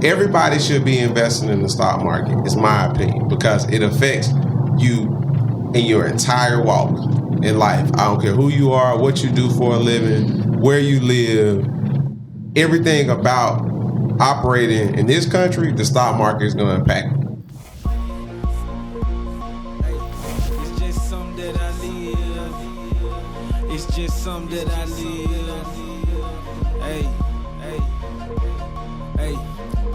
everybody should be investing in the stock market, is my opinion, because it affects you in your entire walk in life. I don't care who you are, what you do for a living, where you live, everything about operating in this country, the stock market is going to impact you. It's just something that I live. It's just something that I live. Hey.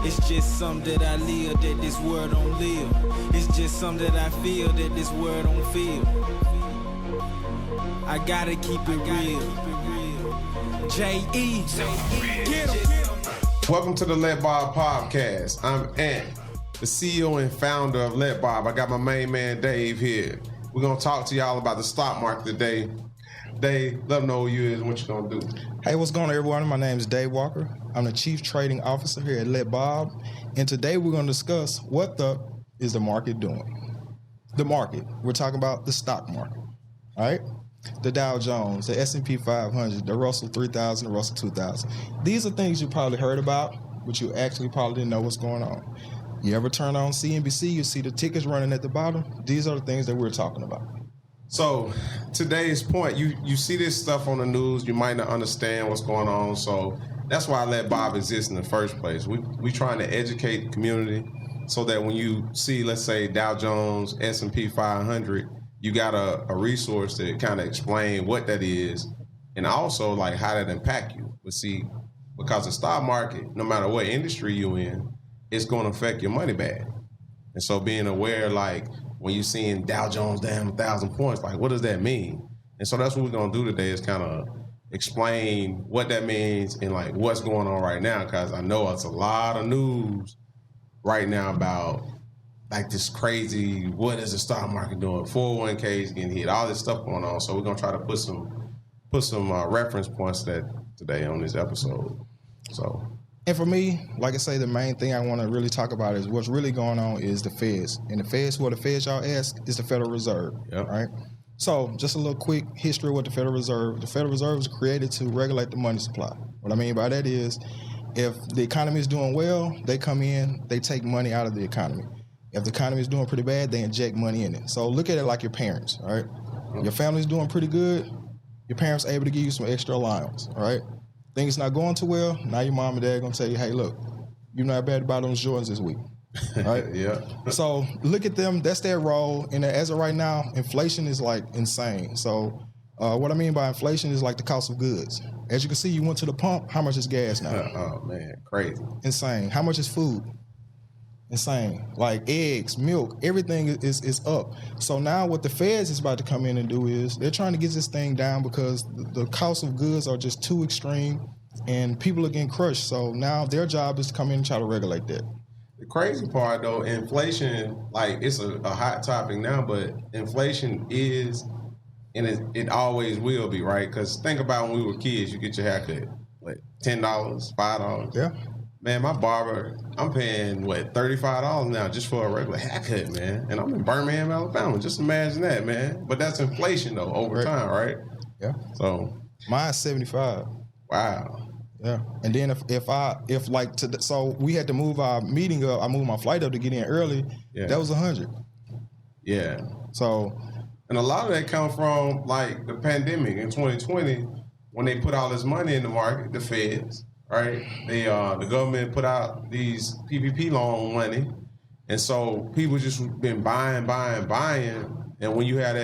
It's just something that I live that this world don't live. It's just something that I feel that this world don't feel. I gotta keep it real. J.E. Get 'em. Welcome to the Let Bob podcast. I'm Ant, the CEO and founder of Let Bob. I got my main man Dave here. We're gonna talk to y'all about the stock market today. Dave, let them know who you is and what you're gonna do. Hey, what's going on, everyone? My name is Dave Walker. I'm the Chief Trading Officer here at Let Bob, and today we're going to discuss what is the market doing. The market. We're talking about the stock market, all right? The Dow Jones, the S&P 500, the Russell 3000, the Russell 2000. These are things you probably heard about, but you actually probably didn't know what's going on. You ever turn on CNBC, you see the tickers running at the bottom? These are the things that we're talking about. So, today's point, you see this stuff on the news, you might not understand what's going on, so that's why I Let Bob exist in the first place. We trying to educate the community so that when you see, let's say, Dow Jones, S&P 500, you got a resource to kind of explain what that is and also like how that impact you. But see, because the stock market, no matter what industry you in, it's going to affect your money bag. And so being aware, like, when you're seeing Dow Jones down 1,000 points, like, what does that mean? And so that's what we're going to do today, is kind of explain what that means and, like, what's going on right now, because I know it's a lot of news right now about, like, this crazy, what is the stock market doing? 401ks getting hit, all this stuff going on. So we're going to try to put some reference points to that today on this episode. So... And for me, like I say, the main thing I want to really talk about is what's really going on is the Feds. And the Feds, who are the Feds y'all ask, is the Federal Reserve, right? So just a little quick history of what the Federal Reserve. The Federal Reserve was created to regulate the money supply. What I mean by that is, if the economy is doing well, they come in, they take money out of the economy. If the economy is doing pretty bad, they inject money in it. So look at it like your parents, all right? Your family's doing pretty good, your parents are able to give you some extra allowance, all right? Things not going too well, now your mom and dad are going to tell you, hey, look, you're not bad about those Jordans this week. Right? Yeah. So look at them. That's their role. And as of right now, inflation is like insane. So what I mean by inflation is like the cost of goods. As you can see, you went to the pump. How much is gas now? Oh, man, crazy. Insane. How much is food? Insane. Like eggs, milk, everything is up. So now what the Feds is about to come in and do is they're trying to get this thing down because the cost of goods are just too extreme and people are getting crushed. So now their job is to come in and try to regulate that. The crazy part, though, inflation, like, it's a hot topic now, but inflation is, and it always will be, right? Because think about when we were kids, you get your haircut, what, $10, $5? Yeah. Man, my barber, I'm paying, what, $35 now just for a regular haircut, man. And I'm in Birmingham, Alabama. Just imagine that, man. But that's inflation, though, over time, right? Yeah. So. Mine's 75. Wow. Yeah. And then so we had to move our meeting up. I moved my flight up to get in early. Yeah. That was 100. Yeah. So. And a lot of that comes from, like, the pandemic in 2020 when they put all this money in the market, the Feds. Right, the government put out these PPP loan money, and so people just been buying, and when you have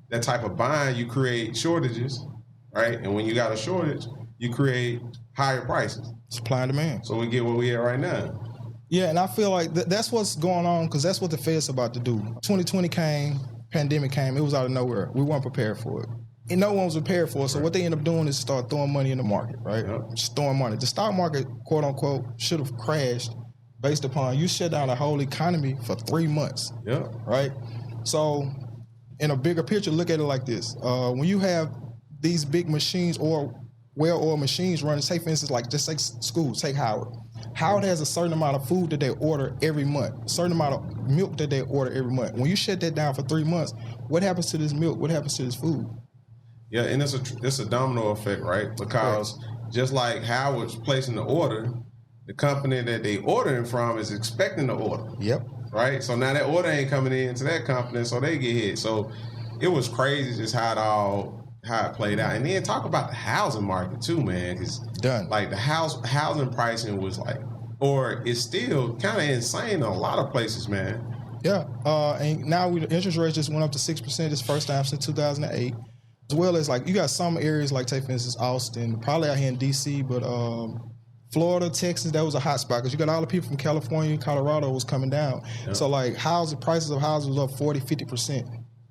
that type of buying, you create shortages, right? And when you got a shortage, you create higher prices. Supply and demand. So we get what we at right now. Yeah, and I feel like that's what's going on because that's what the Fed's about to do. 2020 came, pandemic came, it was out of nowhere. We weren't prepared for it. And no one was prepared for it. So what they end up doing is start throwing money in the market, right? Yep. Just throwing money. The stock market, quote unquote, should have crashed based upon you shut down the whole economy for 3 months. Yeah. Right? So in a bigger picture, look at it like this. When you have these big machines or well-oiled machines running, say for instance, like just take school, take Howard. Howard has a certain amount of food that they order every month, a certain amount of milk that they order every month. When you shut that down for 3 months, what happens to this milk? What happens to this food? Yeah, and it's a domino effect, right? Because just like Howard's placing the order, the company that they ordering from is expecting the order. Yep. Right? So now that order ain't coming in to that company, so they get hit. So it was crazy just how it played out. And then talk about the housing market too, man. Cause Done. like the housing pricing was like, or it's still kind of insane in a lot of places, man. Yeah. And now the interest rates just went up to 6% this first time since 2008. As well as like you got some areas like, take for instance, Austin, probably out here in DC, but Florida, Texas, that was a hot spot because you got all the people from California, Colorado was coming down. Yep. So like prices of houses was up 40, 50%.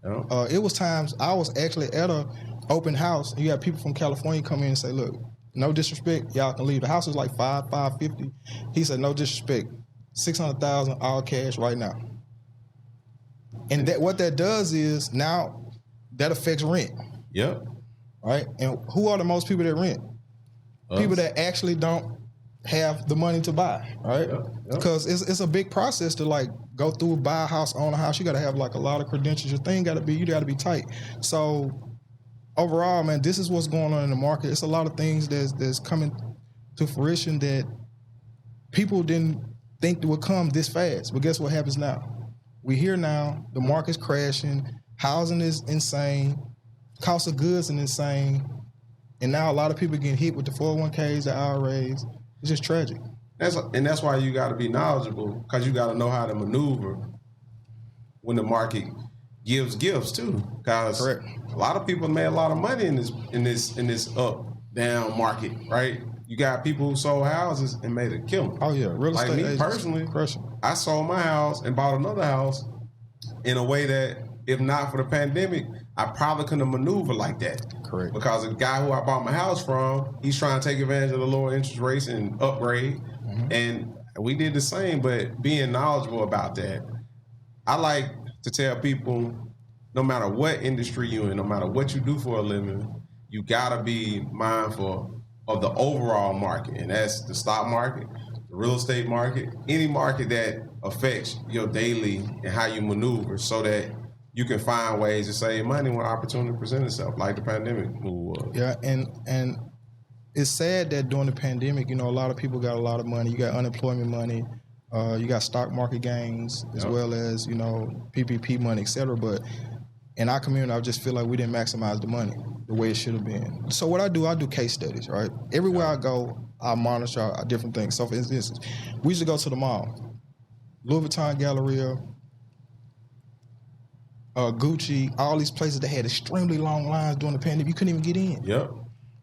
Yep. It was times I was actually at a open house and you got people from California come in and say, look, no disrespect, y'all can leave. The house was like $550. He said, no disrespect, $600,000 all cash right now. And what that does is now that affects rent. Yep. Right? And who are the most people that rent? Us. People that actually don't have the money to buy, right? Yep. Because it's a big process to like go through, buy a house, own a house. You got to have like a lot of credentials. Your thing you got to be tight. So overall, man, this is what's going on in the market. It's a lot of things that's coming to fruition that people didn't think would come this fast. But guess what happens now? We're here now. The market's crashing. Housing is insane. Cost of goods is insane. And now a lot of people getting hit with the 401ks, the IRAs. It's just tragic. That's why you got to be knowledgeable because you got to know how to maneuver when the market gives gifts too. Because a lot of people made a lot of money in this up down market, right? You got people who sold houses and made a killing. Oh yeah, real estate. Like me personally, I sold my house and bought another house in a way that, if not for the pandemic, I probably couldn't have maneuvered like that. Correct. Because the guy who I bought my house from, he's trying to take advantage of the lower interest rates and upgrade. Mm-hmm. And we did the same, but being knowledgeable about that. I like to tell people, no matter what industry you're in, no matter what you do for a living, you got to be mindful of the overall market. And that's the stock market, the real estate market, any market that affects your daily and how you maneuver so that you can find ways to save money when opportunity presents itself, like the pandemic move was. Yeah, and it's sad that during the pandemic, a lot of people got a lot of money. You got unemployment money, you got stock market gains, as well as, PPP money, et cetera. But in our community, I just feel like we didn't maximize the money the way it should have been. So what I do case studies, right? Everywhere I go, I monitor different things. So for instance, we used to go to the mall, Louis Vuitton Galleria, Gucci, all these places that had extremely long lines during the pandemic. You couldn't even get in. Yep.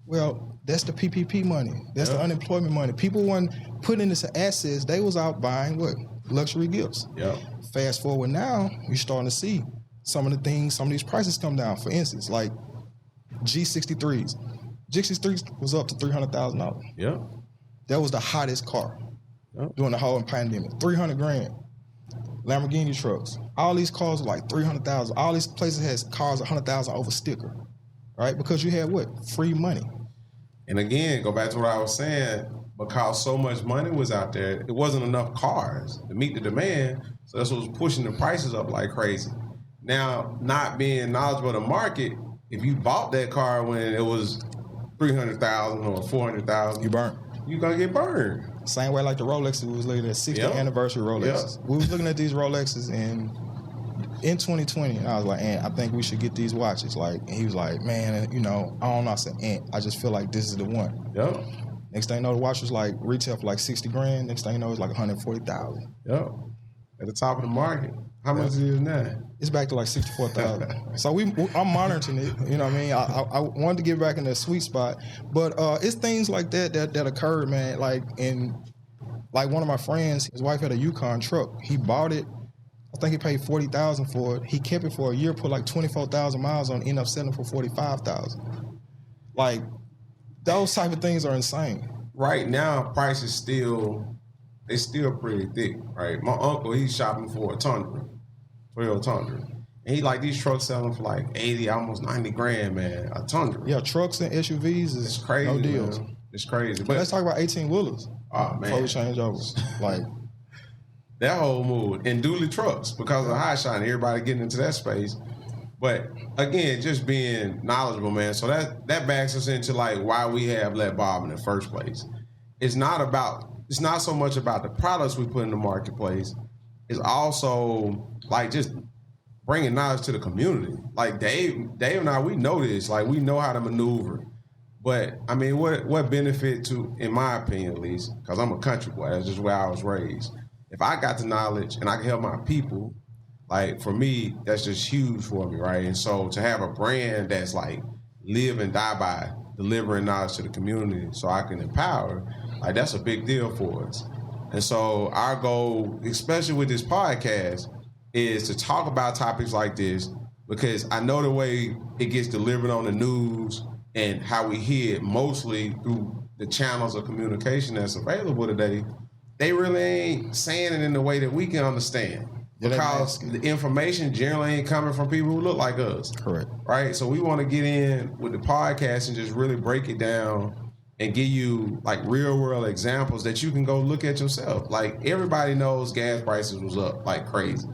Well, that's the PPP money. That's the unemployment money. People weren't putting this assets. They was out buying what? Luxury gifts. Yep. Fast forward now, we're starting to see some of these prices come down. For instance, like G63s. G63s was up to $300,000. Yep. That was the hottest car during the whole pandemic. $300,000. Lamborghini trucks. All these cars were like $300,000. All these places had cars $100,000 over sticker, right? Because you had what? Free money. And again, go back to what I was saying. Because so much money was out there, it wasn't enough cars to meet the demand. So that's what was pushing the prices up like crazy. Now, not being knowledgeable of the market, if you bought that car when it was $300,000 or $400,000, you burnt. You're gonna get burned. Same way like the Rolexes we was looking at 60th anniversary Rolexes. We was looking at these Rolexes in 2020, and I was like, Aunt, I think we should get these watches. And he was like, man, I don't know. I said, Aunt, I just feel like this is the one. Yep. Next thing you know, the watch was like retail for like $60,000. Next thing you know, it's like $140,000. Yep. At the top of the market. How much is it now? It's back to like $64,000. So I'm monitoring it. You know what I mean? I wanted to get back in that sweet spot, but it's things like that occurred, man. Like one of my friends, his wife had a Yukon truck. He bought it. I think he paid $40,000 for it. He kept it for a year, put like 24,000 miles on, ended up selling for $45,000. Like those type of things are insane. Right now, prices still pretty thick, right? My uncle, he's shopping for a Tundra, Toyota Tundra. And he like these trucks selling for like 80, almost 90 grand, man. A Tundra. Yeah, trucks and SUVs is crazy, no deals. Man. It's crazy. But let's talk about 18-wheelers. Oh, man. Before we change over. Like that whole mood. And dually trucks, because of the high shine, everybody getting into that space. But again, just being knowledgeable, man. So that backs us into like why we have Let Bob in the first place. It's not about it's not so much about the products we put in the marketplace. It's also like just bringing knowledge to the community. Like Dave and I, we know this. Like we know how to maneuver. But I mean, what benefit to, in my opinion at least, because I'm a country boy, that's just where I was raised. If I got the knowledge and I can help my people, like for me, that's just huge for me, right? And so to have a brand that's like live and die by delivering knowledge to the community so I can empower, like that's a big deal for us. And so our goal, especially with this podcast, is to talk about topics like this because I know the way it gets delivered on the news and how we hear it mostly through the channels of communication that's available today, they really ain't saying it in the way that we can understand. Because the information generally ain't coming from people who look like us. Correct. Right? So we want to get in with the podcast and just really break it down and give you like real world examples that you can go look at yourself. Like everybody knows gas prices was up like crazy.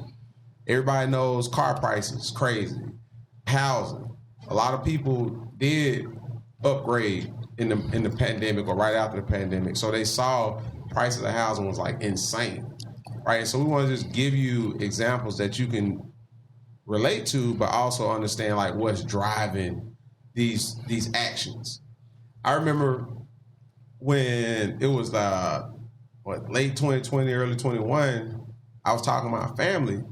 Everybody knows car prices crazy. Housing. A lot of people did upgrade in the pandemic or right after the pandemic. So they saw prices of housing was like insane. Right? So we want to just give you examples that you can relate to, but also understand like what's driving these actions. I remember when it was late 2020, early 21, I was talking to my family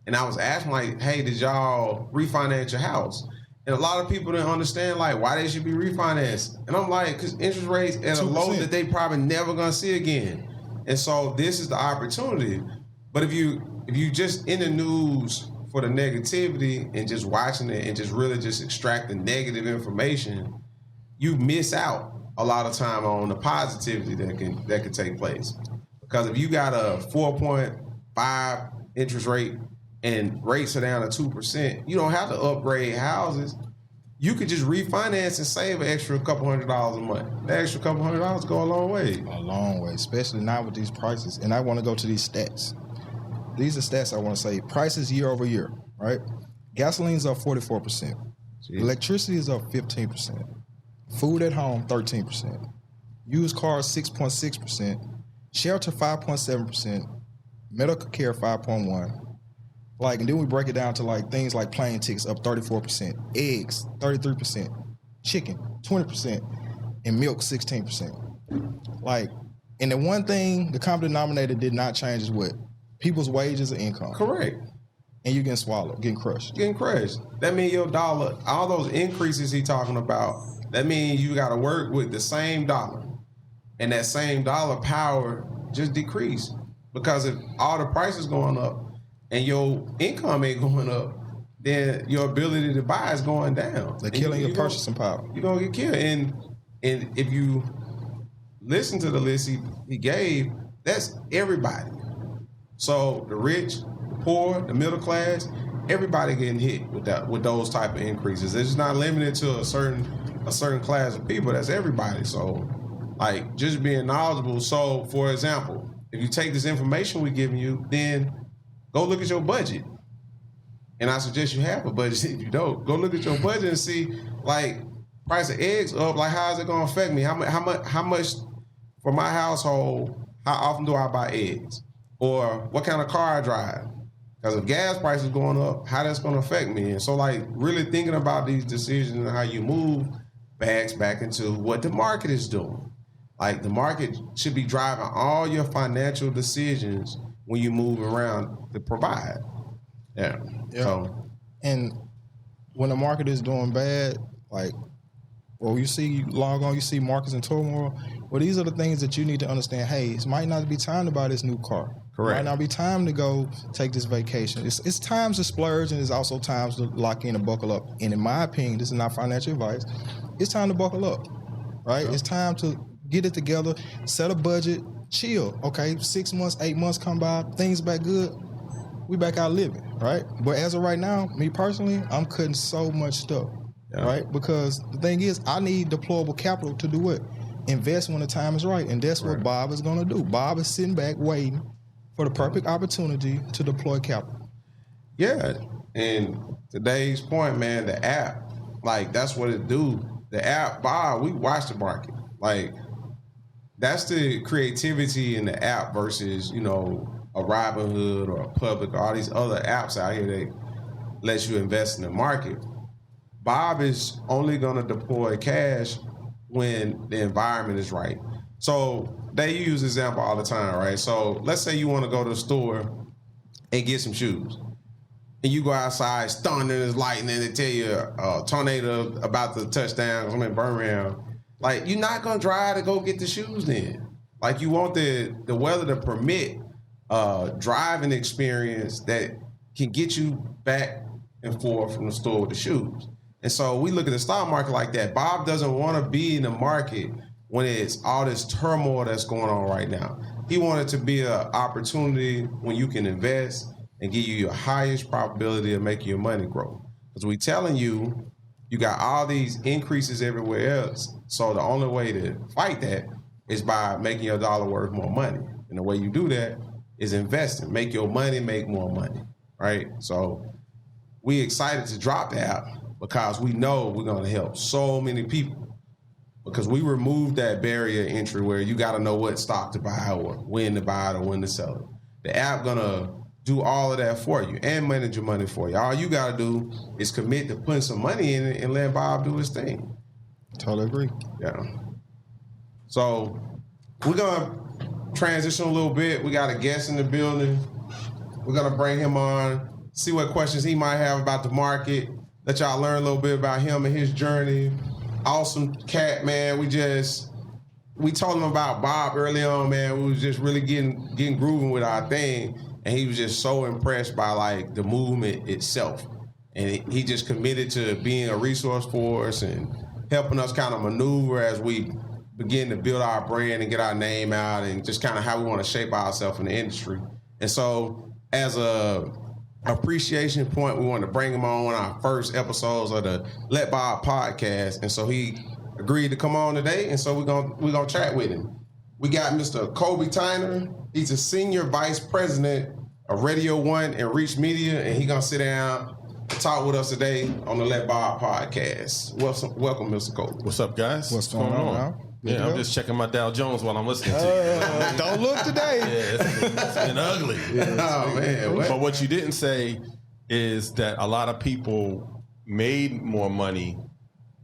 and I was asking like, hey, did y'all refinance your house? And a lot of people didn't understand like why they should be refinanced. And I'm like, because interest rates at a low that they probably never gonna see again. And so this is the opportunity. But if you just in the news for the negativity and just watching it and just really just extracting negative information, you miss out a lot of time on the positivity that can take place. Because if you got a 4.5 interest rate and rates are down to 2%, you don't have to upgrade houses. You could just refinance and save an extra couple $100 a month. That extra couple $100 go a long way. A long way, especially now with these prices. And I want to go to these stats. These are stats I want to say. Prices year over year, right? Gasoline's up 44%. Jeez. Electricity is up 15%. Food at home, 13%. Used cars, 6.6%. Shelter, 5.7%. Medical care, 5.1%. Like, and then we break it down to like things like plane tickets up 34%, eggs 33%, chicken 20%, and milk 16%. Like, and the one thing the common denominator did not change is what? People's wages and income. Correct. And you getting swallowed, getting crushed. Getting crushed. That means your dollar, all those increases he talking about, that means you got to work with the same dollar, and that same dollar power just decreased because if all the prices going up, and your income ain't going up, then your ability to buy is going down. They're killing your purchasing power. You're going to get killed. And if you listen to the list he gave, that's everybody. So the rich, the poor, the middle class, everybody getting hit with those type of increases. It's not limited to a certain class of people. That's everybody. So like just being knowledgeable. So for example, if you take this information we're giving you, then go look at your budget. And I suggest you have a budget. If you don't, go look at your budget and see, like, price of eggs up. Like, how is it going to affect me? How much for my household, how often do I buy eggs? Or what kind of car I drive? Because if gas prices going up, how that's going to affect me? And so, like, really thinking about these decisions and how you move backs back into what the market is doing. Like, the market should be driving all your financial decisions when you move around to provide. Yeah. So, and when the market is doing bad, like, well, you log on, you see markets in turmoil. Well, these are the things that you need to understand. Hey, it might not be time to buy this new car. Correct. It might not be time to go take this vacation. It's times to splurge, and it's also times to lock in and buckle up. And in my opinion, this is not financial advice. It's time to buckle up, right? Yeah. It's time to get it together, set a budget, chill. Okay, 6 months, 8 months come by, things back good, we back out living, right? But as of right now, me personally, I'm cutting so much stuff, right? Because the thing is, I need deployable capital to do what? Invest when the time is right. And that's what Bob is going to do. Bob is sitting back waiting for the perfect opportunity to deploy capital. Yeah, and today's point, man, the app, like, that's what it do. The app, Bob, we watch the market. Like, that's the creativity in the app versus, you know, a Robinhood or a Public or all these other apps out here that lets you invest in the market. Bob is only going to deploy cash when the environment is right. So they use this example all the time, right? So let's say you want to go to the store and get some shoes. And you go outside, it's thunder, it's lightning, and they tell you a tornado about to touch down. I'm in Birmingham. Like, you're not going to drive to go get the shoes then. Like, you want the weather to permit driving experience that can get you back and forth from the store with the shoes. And so we look at the stock market like that. Bob doesn't want to be in the market when it's all this turmoil that's going on right now. He wanted to be an opportunity when you can invest and give you your highest probability of making your money grow. Because we telling you, you got all these increases everywhere else. So the only way to fight that is by making your dollar worth more money. And the way you do that is investing. Make your money make more money, right? So we excited to drop the app because we know we're going to help so many people. Because we removed that barrier entry where you got to know what stock to buy or when to buy it or when to sell it. The app going to do all of that for you and manage your money for you. All you got to do is commit to putting some money in it and let Bob do his thing. Totally agree. Yeah. So we're going to transition a little bit. We got a guest in the building. We're going to bring him on, see what questions he might have about the market, let y'all learn a little bit about him and his journey. Awesome cat, man. We told him about Bob early on, man. We was just really getting grooving with our thing. And he was just so impressed by like the movement itself. And he just committed to being a resource for us and helping us kind of maneuver as we begin to build our brand and get our name out and just kind of how we want to shape ourselves in the industry. And so as a appreciation point, we wanted to bring him on one of our first episodes of the Let Bob podcast. And so he agreed to come on today. And so we're gonna chat with him. We got Mr. Colby Tyner. He's a senior vice president of Radio One and Reach Media, and he's gonna sit down and talk with us today on the Let Bob podcast. Welcome, Mr. Colby. What's up, guys? What's going on now? Yeah, I'm just checking my Dow Jones while I'm listening to you. Don't look today. Yeah, it's been ugly. Oh, man. But what you didn't say is that a lot of people made more money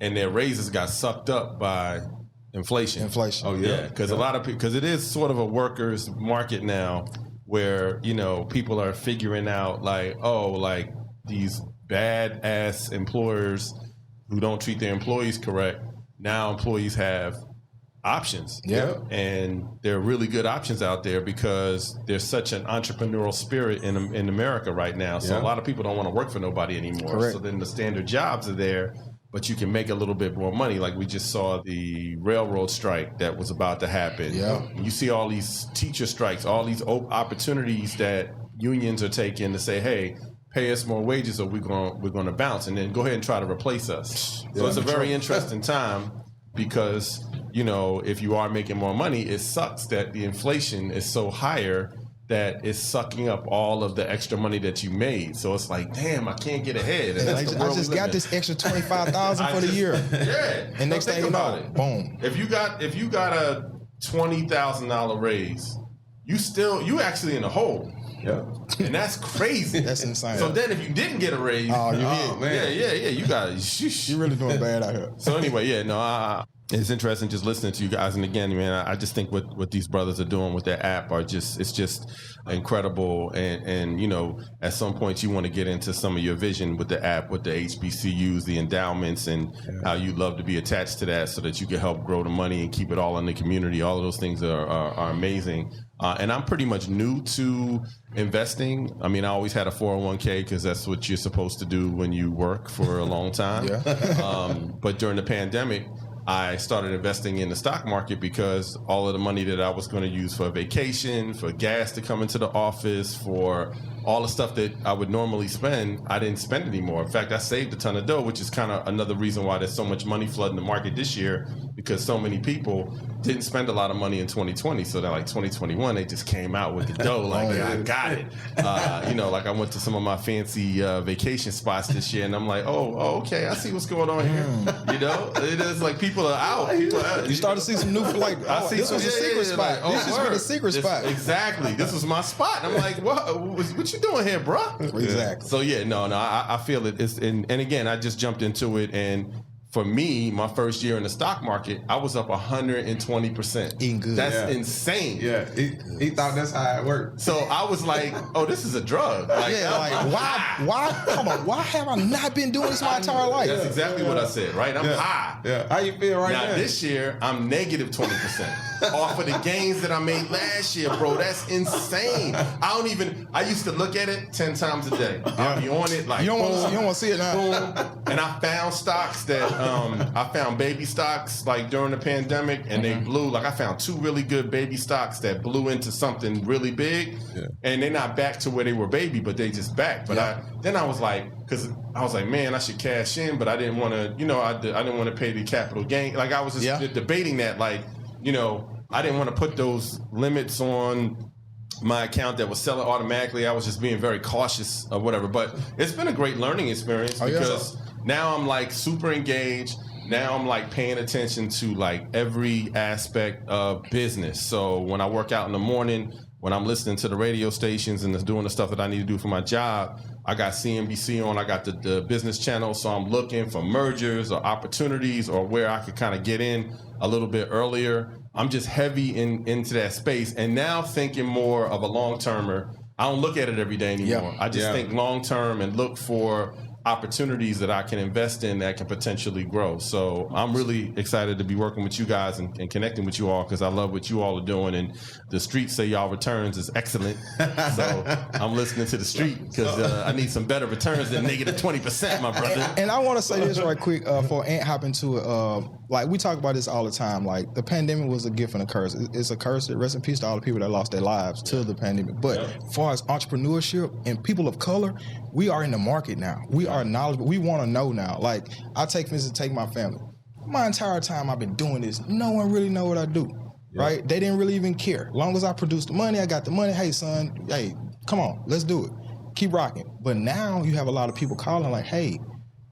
and their raises got sucked up by inflation. Oh, yeah. Because a lot of people, because it is sort of a workers' market now where, you know, people are figuring out like, oh, like these bad-ass employers who don't treat their employees correct, now employees have options. Yeah. And there are really good options out there because there's such an entrepreneurial spirit in America right now. So a lot of people don't want to work for nobody anymore. Correct. So then the standard jobs are there, but you can make a little bit more money. Like we just saw the railroad strike that was about to happen. Yeah. You see all these teacher strikes, all these opportunities that unions are taking to say, hey, pay us more wages or we're going to bounce, and then go ahead and try to replace us. So it's a very interesting time because, you know, if you are making more money, it sucks that the inflation is so higher that it's sucking up all of the extra money that you made. So it's like, damn, I can't get ahead. And I just got this extra $25,000 for the year. Yeah. And next thing you know, boom. If you got a $20,000 raise, you actually in the hole. Yeah. And that's crazy. That's insane. So then if you didn't get a raise, man. yeah, you got it. You're really doing bad out here. So anyway, it's interesting just listening to you guys. And again, man, I just think what these brothers are doing with their app it's just incredible. And you know, at some point you want to get into some of your vision with the app, with the HBCUs, the endowments, and how you love to be attached to that so that you can help grow the money and keep it all in the community. All of those things are amazing. And I'm pretty much new to investing. I mean, I always had a 401k because that's what you're supposed to do when you work for a long time. But during the pandemic, I started investing in the stock market because all of the money that I was going to use for vacation, for gas to come into the office, for all the stuff that I would normally spend, I didn't spend anymore. In fact, I saved a ton of dough, which is kind of another reason why there's so much money flooding the market this year, because so many people didn't spend a lot of money in 2020. So they're like 2021, they just came out with the dough, like, I got it. Like I went to some of my fancy vacation spots this year, and I'm like, oh, okay, I see what's going on here. It is like people are out. You start to see some new, like, this was a secret spot. Like, this has been a secret spot. Exactly. This was my spot. I'm like, what you doing here, bro? Exactly. So I feel it. And again, I just jumped into it, and for me, my first year in the stock market, I was up 120%. Eating good. That's insane. Yeah, he thought that's how it worked. So I was like, oh, this is a drug. Like, why? Come on, why have I not been doing this my entire life? That's exactly what I said, right? I'm high. Yeah. How you feel right now? This year, I'm negative 20% off of the gains that I made last year, bro. That's insane. I used to look at it 10 times a day. I'll be on it like, you don't want to see it now. Boom. And I found stocks that, I found baby stocks like during the pandemic, and they blew. Like I found 2 really good baby stocks that blew into something really big, and they're not back to where they were baby, but they just back. But I was like, because I was like, man, I should cash in, but I didn't want to, I didn't want to pay the capital gain. Like I was just debating that, like, I didn't want to put those limits on my account that was selling automatically. I was just being very cautious or whatever. But it's been a great learning experience because now I'm like super engaged. Now I'm like paying attention to like every aspect of business. So when I work out in the morning, when I'm listening to the radio stations and doing the stuff that I need to do for my job, I got CNBC on, I got the business channel. So I'm looking for mergers or opportunities or where I could kind of get in a little bit earlier. I'm just heavy into that space, and now thinking more of a long-termer. I don't look at it every day anymore. I just think long-term and look for opportunities that I can invest in that can potentially grow. So I'm really excited to be working with you guys and connecting with you all, because I love what you all are doing, and the street say y'all returns is excellent. So I'm listening to the street because I need some better returns than negative 20%, my brother. And I want to say this right quick for Ant hopping to it. Like we talk about this all the time. Like the pandemic was a gift and a curse. It's a curse. Rest in peace to all the people that lost their lives to the pandemic. But as far as entrepreneurship and people of color, we are in the market now. We are knowledgeable. We want to know now. Like I take my family. My entire time I've been doing this, no one really know what I do. Right? They didn't really even care. As long as I produced the money, I got the money. Hey son, hey, come on, let's do it. Keep rocking. But now you have a lot of people calling like, hey,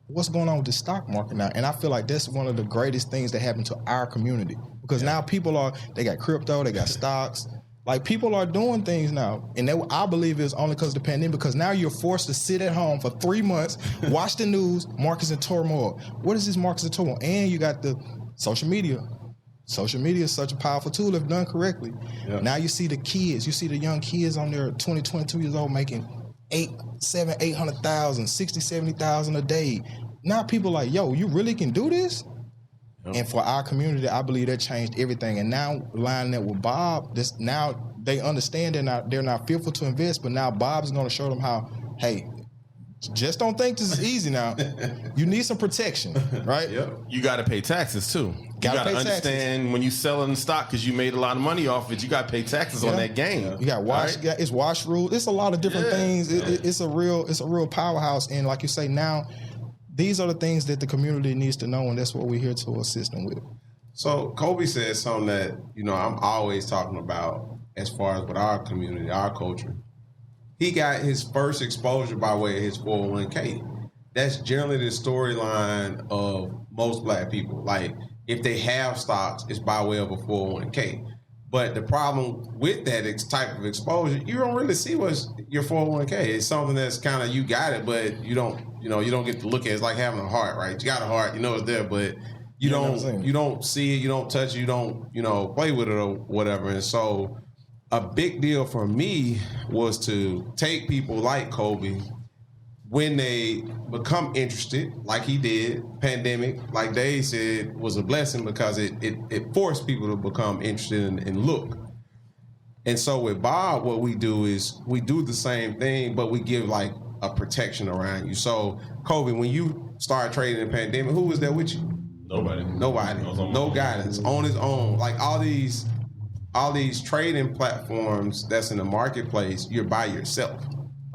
what's going on with the stock market now? And I feel like that's one of the greatest things that happened to our community, because now people they got crypto, they got stocks. Like people are doing things now. And that, I believe it's only because of the pandemic, because now you're forced to sit at home for 3 months, watch the news, markets in turmoil. What is this markets in turmoil? And you got the social media. Social media is such a powerful tool if done correctly. Now you see the kids, you see the young kids on there 20, 22 years old making 800,000, 60, 70,000 a day. Now people like, yo, you really can do this? And for our community, I believe that changed everything. And now lining up with Bob, now they understand they're not fearful to invest, but now Bob's going to show them how, hey, just don't think this is easy now. You need some protection, right? You got to pay taxes too. You got to understand when you selling stock because you made a lot of money off it. You got to pay taxes on that gain. You got wash. Right? It's wash rule. It's a lot of different things. It's a real powerhouse. And like you say, now these are the things that the community needs to know, and that's what we're here to assist them with. So Colby said something that I'm always talking about as far as with our community, our culture. He got his first exposure by way of his 401k. That's generally the storyline of most black people. Like, if they have stocks, it's by way of a 401k. But the problem with that type of exposure, you don't really see what's your 401k. It's something that's kind of, you got it, but you don't get to look at it. It's like having a heart, right? You got a heart, it's there, but you don't see it, you don't touch it, you don't, play with it or whatever. And so a big deal for me was to take people like Colby when they become interested, like he did. Pandemic, like Dave said, was a blessing because it forced people to become interested and look. And so with Bob, what we do is we do the same thing, but we give like a protection around you. So Colby, when you started trading in the pandemic, who was there with you? Nobody. No guidance, on his own. Like all these trading platforms that's in the marketplace, you're by yourself.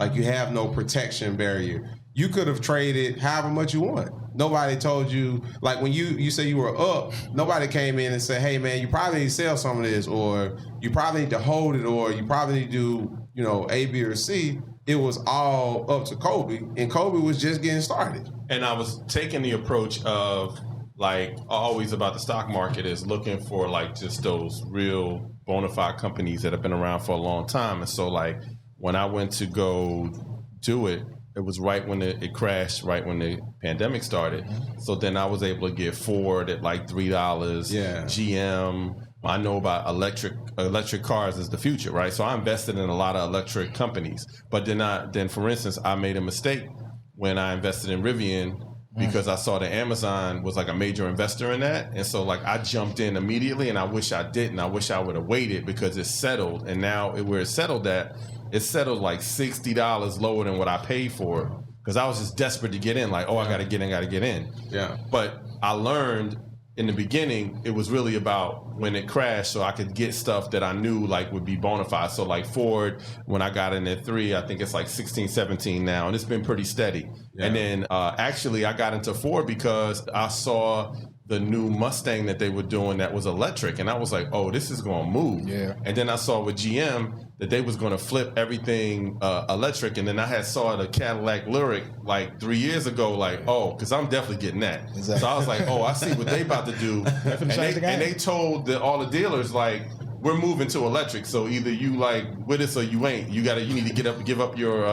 Like you have no protection barrier. You could have traded however much you want. Nobody told you, like when you say you were up, nobody came in and said, hey man, you probably need to sell some of this, or you probably need to hold it, or you probably need to do, A, B, or C. It was all up to Colby, and Colby was just getting started. And I was taking the approach of, like, always about the stock market is looking for, like, just those real bona fide companies that have been around for a long time. And so, like, when I went to go do it, it was right when it crashed, right when the pandemic started. So then I was able to get Ford at like $3, Yeah. GM. I know about electric cars is the future, right? So I invested in a lot of electric companies. But then for instance, I made a mistake when I invested in Rivian because I saw that Amazon was like a major investor in that. And so like I jumped in immediately, and I wish I didn't. I wish I would have waited because it's settled. And now where it's settled at, it's settled like $60 lower than what I paid for it. Because I was just desperate to get in, like, I got to get in. Yeah. But I learned in the beginning, it was really about when it crashed, so I could get stuff that I knew like would be bona fide. So like Ford, when I got in at 3, I think it's like 16, 17 now, and it's been pretty steady. Yeah. And then actually I got into Ford because I saw the new Mustang that they were doing that was electric, and I was like, oh, this is going to move. Yeah. And then I saw with GM that they was going to flip everything electric, and then I saw the Cadillac Lyric like 3 years ago, like, because I'm definitely getting that. Exactly. So I was like, I see what they about to do. And they told all the dealers, like, we're moving to electric, so either you like with us or you ain't. You need to give up your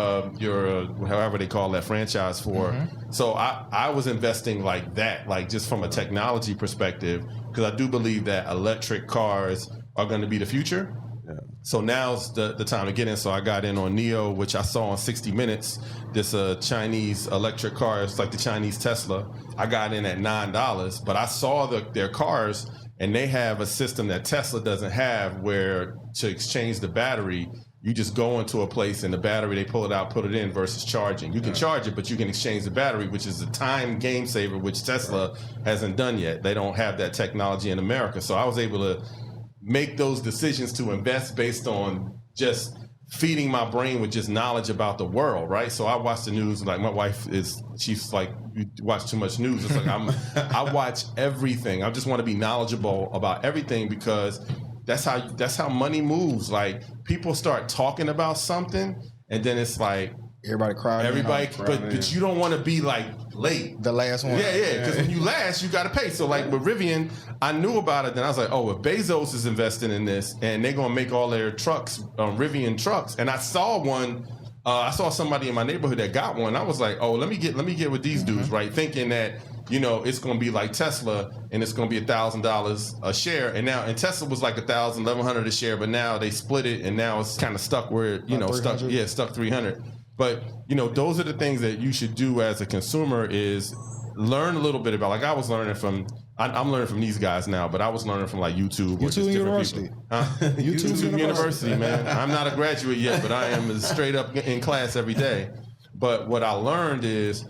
however they call that franchise for. Mm-hmm. So I was investing like that, like just from a technology perspective, because I do believe that electric cars are going to be the future. Yeah. So now's the time to get in. So I got in on NIO, which I saw on 60 Minutes. This Chinese electric car, it's like the Chinese Tesla. I got in at $9, but I saw their cars. And they have a system that Tesla doesn't have, where to exchange the battery, you just go into a place and the battery, they pull it out, put it in versus charging. You can charge it, but you can exchange the battery, which is a time game saver, which Tesla hasn't done yet. They don't have that technology in America. So I was able to make those decisions to invest based on just feeding my brain with just knowledge about the world, right? So I watch the news, like my wife she's like, you watch too much news. It's like I watch everything. I just want to be knowledgeable about everything, because that's how money moves. Like people start talking about something, and then it's like everybody crying. But you don't want to be like late. The last one. Yeah. Because when you last, you got to pay. So like with Rivian, I knew about it. Then I was like, if Bezos is investing in this and they're gonna make all their trucks, Rivian trucks, and I saw one. I saw somebody in my neighborhood that got one. I was like, let me get with these dudes, right? Thinking that it's gonna be like Tesla and it's gonna be $1,000 a share. And Tesla was like $1,000, $1,100 a share, but now they split it and now it's kind of stuck where stuck 300. But, those are the things that you should do as a consumer, is learn a little bit about, like I was learning from, I'm learning from these guys now, but I was learning from like YouTube. YouTube University. YouTube University, man. I'm not a graduate yet, but I am straight up in class every day. But what I learned is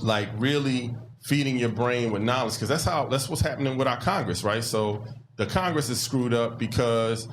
like really feeding your brain with knowledge, because that's what's happening with our Congress, right? So the Congress is screwed up because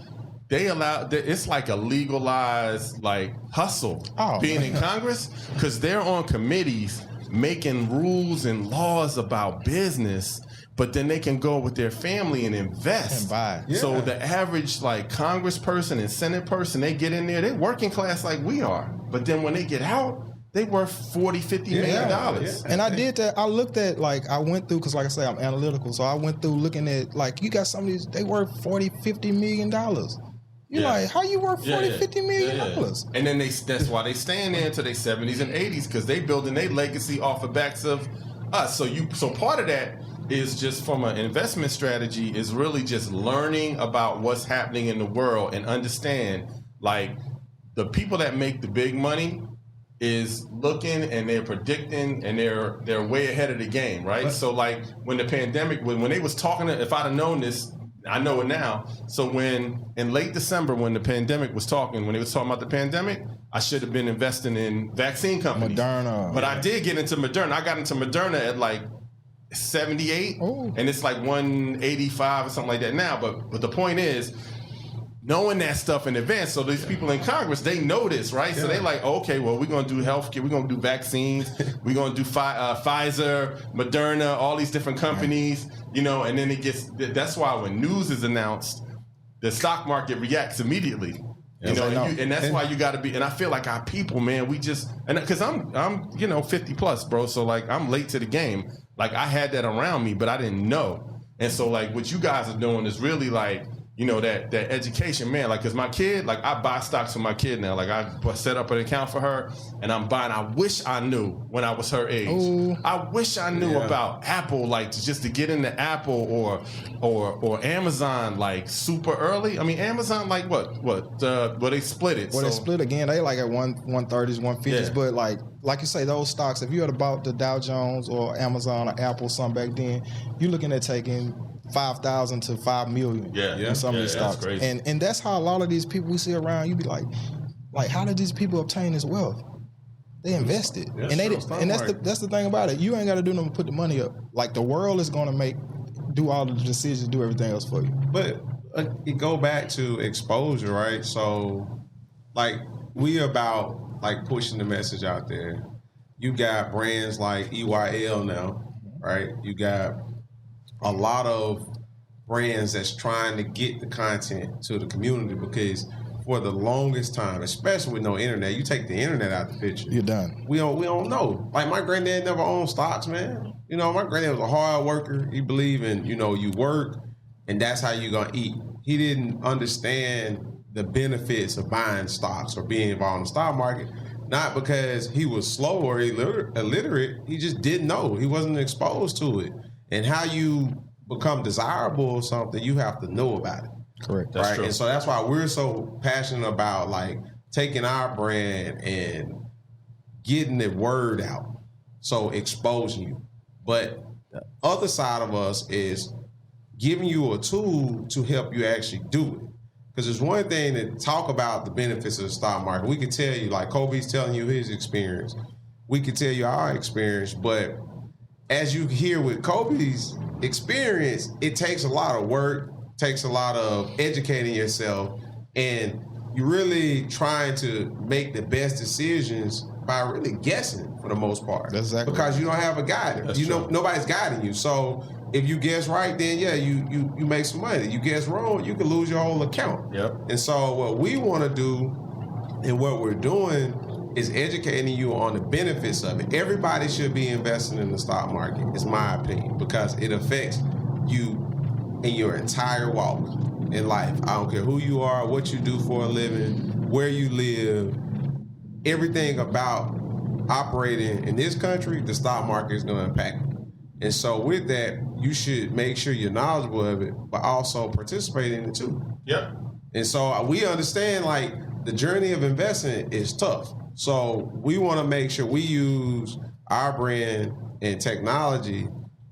it's like a legalized like hustle being in Congress, because they're on committees making rules and laws about business, but then they can go with their family and invest. And buy. Yeah. So the average like congressperson and senate person, they get in there, they're working class like we are, but then when they get out, they worth $40-50 million. Yeah. And I did that. I looked at, like, I went through, because like I say, I'm analytical, so I went through looking at, like, you got some of these, they worth $40-50 million. You're like, how you worth $40-50 million? And then that's why they staying there until their 70s and 80s, because they building their legacy off the backs of us. So part of that is just from an investment strategy, is really just learning about what's happening in the world and understand, like, the people that make the big money is looking and they're predicting and they're way ahead of the game, right? So like when the pandemic, when they was talking, if I'd have known this, I know it now. So when in late December, when the pandemic was talking, when they was talking about the pandemic, I should have been investing in vaccine companies. Moderna. But I did get into Moderna. I got into Moderna at like 78, and it's like 185 or something like that now. But the point is, knowing that stuff in advance. So these people in Congress, they know this, right? So they like, okay, well, we're going to do healthcare, we're going to do vaccines, we're going to do Pfizer, Moderna, all these different companies, you know, and then that's why when news is announced, the stock market reacts immediately. You know, and that's why you got to be. And I feel like our people, man, we just, and because I'm 50 plus, bro. So like I'm late to the game. Like I had that around me, but I didn't know. And so like what you guys are doing is really like, you know, that education, man. Like, cause my kid, like I buy stocks for my kid now. Like I set up an account for her, and I'm buying. I wish I knew when I was her age. Ooh. I wish I knew about Apple, like just to get into Apple or Amazon, like super early. I mean, Amazon, like what they split it. Well, they split again. They like at 130s, 150s, but like you say, those stocks. If you had bought the Dow Jones or Amazon or Apple, some back then, you're looking at taking 5,000 to 5 million in some of these stocks. And that's how a lot of these people we see around, you be like how did these people obtain this wealth? They invested. And that's the thing about it. You ain't got to do nothing to put the money up. Like the world is going to do all the decisions, do everything else for you. But it go back to exposure, right? So like we about like pushing the message out there. You got brands like EYL now, right? You got a lot of brands that's trying to get the content to the community, because for the longest time, especially with no internet, you take the internet out the picture, you're done. We don't know. Like my granddad never owned stocks, man. You know, my granddad was a hard worker. He believed in, you work and that's how you're gonna eat. He didn't understand the benefits of buying stocks or being involved in the stock market. Not because he was slow or illiterate, he just didn't know. He wasn't exposed to it. And how you become desirable or something, you have to know about it. Correct. That's true. And so that's why we're so passionate about like taking our brand and getting the word out. So exposing you. But the other side of us is giving you a tool to help you actually do it. Because there's one thing to talk about the benefits of the stock market. We can tell you, like Colby's telling you his experience. We can tell you our experience, but as you hear with Colby's experience, it takes a lot of work, takes a lot of educating yourself, and you're really trying to make the best decisions by really guessing for the most part. That's exactly because you don't have a guide. Nobody's guiding you. So if you guess right, then you make some money. You guess wrong, you can lose your whole account. Yep. And so what we want to do and what we're doing is educating you on the benefits of it. Everybody should be investing in the stock market, is my opinion, because it affects you in your entire walk in life. I don't care who you are, what you do for a living, where you live, everything about operating in this country, the stock market is going to impact it. And so with that, you should make sure you're knowledgeable of it, but also participate in it too. Yep. And so we understand like the journey of investing is tough. So we want to make sure we use our brand and technology